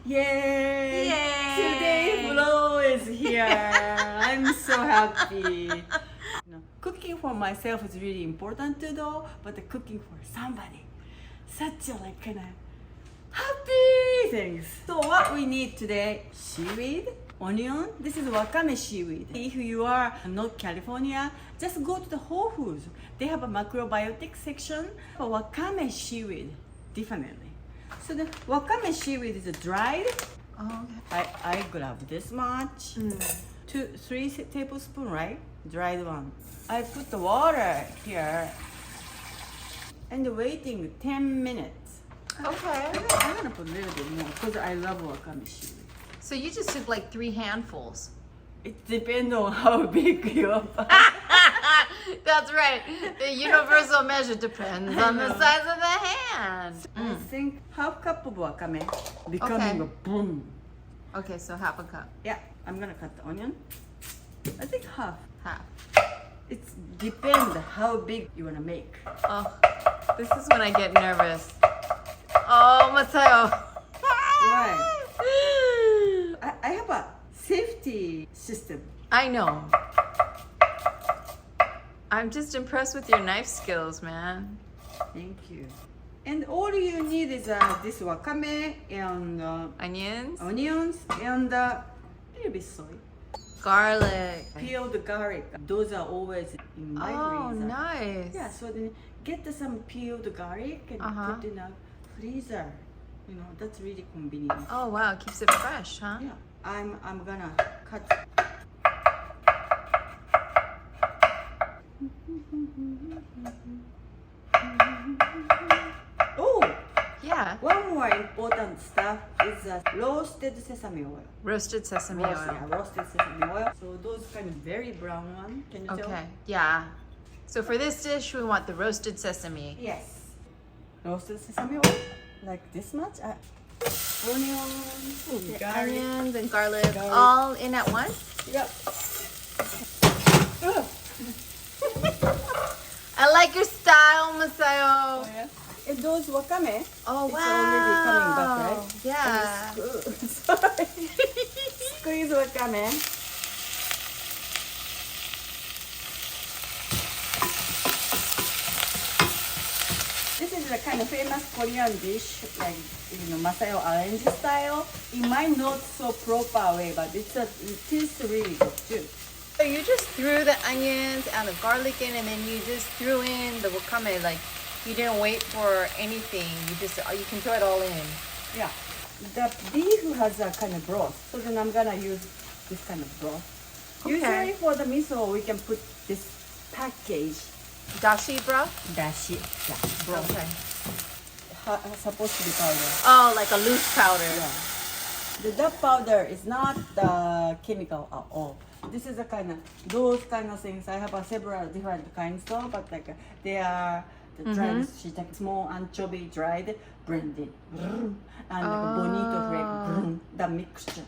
Yay! Yay! Today Flo is here. I'm so happy. Cooking for myself is really important to do, but cooking for somebody, such a like kind of happy things. So what we need today: seaweed, onion. This is wakame seaweed. If you are not California, just go to the Whole Foods. They have a macrobiotic section for wakame seaweed, definitely. So the wakame seaweed is dried. Oh, okay. I grab this much. 3 tablespoons, right? Dried one. I put the water here and waiting 10 minutes. Okay. I'm gonna put a little bit more because I love wakame seaweed. So you just took like 3 handfuls. It depends on how big you are. That's right. The universal measure depends on the size of the hand. I think half cup of wakame becoming a boom. Okay, so half a cup. Yeah, I'm gonna cut the onion. I think half. Half. It depends how big you wanna make. Oh, this is when I get nervous. Oh, Masayo. Right. I have a safety system. I know. I'm just impressed with your knife skills, man. Thank you. And all you need is this wakame and Onions, onions and a little bit soy. garlic. Peeled garlic. Those are always in my Oh, freezer. nice. Yeah, so then get some peeled garlic and put in a freezer. You know, that's really convenient. Oh, wow. It keeps it fresh, huh? Yeah, I'm gonna cut. Oh, Yeah. one more important stuff is roasted sesame oil. Roasted sesame oil. Yeah, roasted sesame oil. So those kind of very brown one. Can you tell? Okay. Yeah. So for this dish, we want the roasted sesame. Yes. Roasted sesame oil, like this much. Onions, garlic. Onions and garlic, all in at once. Yep. I like your style, Masayo. Oh, yeah. And those wakame, Oh, it's wow. already coming back, right? Yeah. Sorry. Squeeze wakame. This is a kind of famous Korean dish, like Masayo arrange style. In my not so proper way, but it tastes really good too. So you just threw the onions and the garlic in, and then you just threw in the wakame. Like you didn't wait for anything. You can throw it all in. Yeah, the beef has a kind of broth, so then I'm gonna use this kind of broth. Okay. Usually for the miso, we can put this package Dashi broth. dashi, yeah, broth. Okay. Supposed to be powder. Oh, like a loose powder. Yeah. The duck powder is not the chemical at all. This is a kind of those kind of things. I have several different kinds though, but like they are the dried shiitake, small anchovy dried, blended, and like bonito flake, the mixture.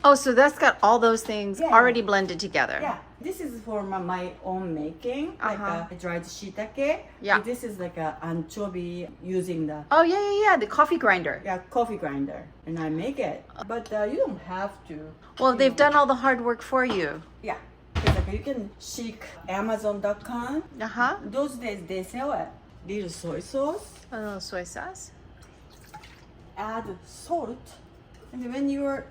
Oh, so that's got all those things Yeah. already blended together. Yeah, this is for my own making, like dried shiitake. Yeah. This is like a anchovy using the Oh, yeah. The coffee grinder. coffee grinder, and I make it. But you don't have to. Well, they've done all the hard work for you. Yeah, it's like you can seek Amazon.com. Uh-huh. Those days they sell it. Little soy sauce, A little soy sauce. add salt, and when you're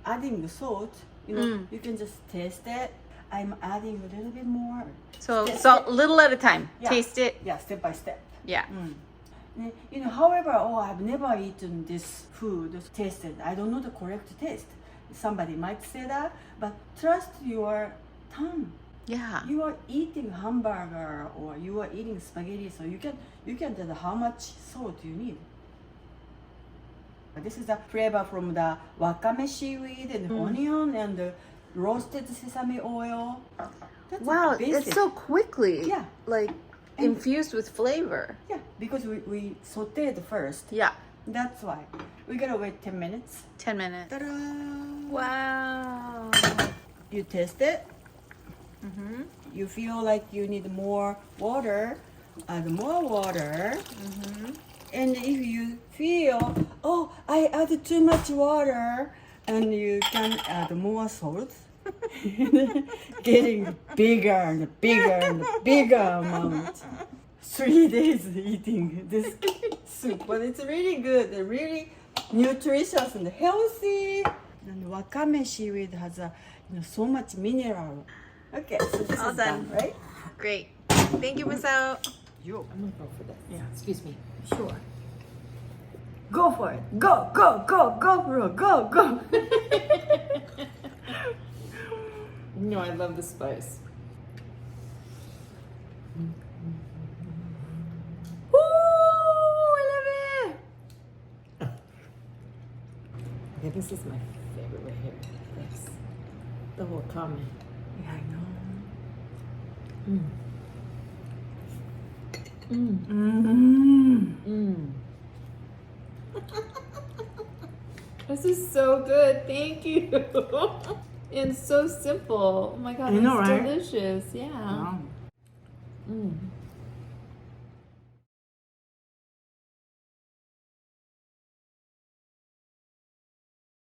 adding the salt, you can just taste it. I'm adding a little bit more. So little at a time. Yeah. Taste it. Yeah, step by step. Yeah. However, I've never eaten this food, tasted. I don't know the correct taste. Somebody might say that, but trust your tongue. Yeah. You are eating hamburger or you are eating spaghetti, so you can tell how much salt you need. This is the flavor from the wakame seaweed and onion and the roasted sesame oil. That's Wow, basic. it's so quickly. Yeah. Like infused with flavor. Yeah, because we sauteed first. Yeah. That's why. We gotta wait 10 minutes. 10 minutes. Ta-da! Wow. You taste it. You feel like you need more water. Add more water. And if you feel, oh, I added too much water, and you can add more salt, getting bigger and bigger and bigger amount. 3 days eating this soup, but it's really good, really nutritious and healthy. And wakame seaweed has so much mineral. Okay, so this All is done. done, right? Great. Thank you, Masayo. Yo, I'm gonna go for this. Yeah. Excuse me. sure. Go for it. Go, go, go, go, bro, go, go. No, I love the spice. Woo! I love it. Okay, this is my favorite right here. This. The wakame. Yeah, I know. Mm. Mmm. This is so good. Thank you. And so simple. Oh my god, I know, it's right? delicious. Yeah. Mm.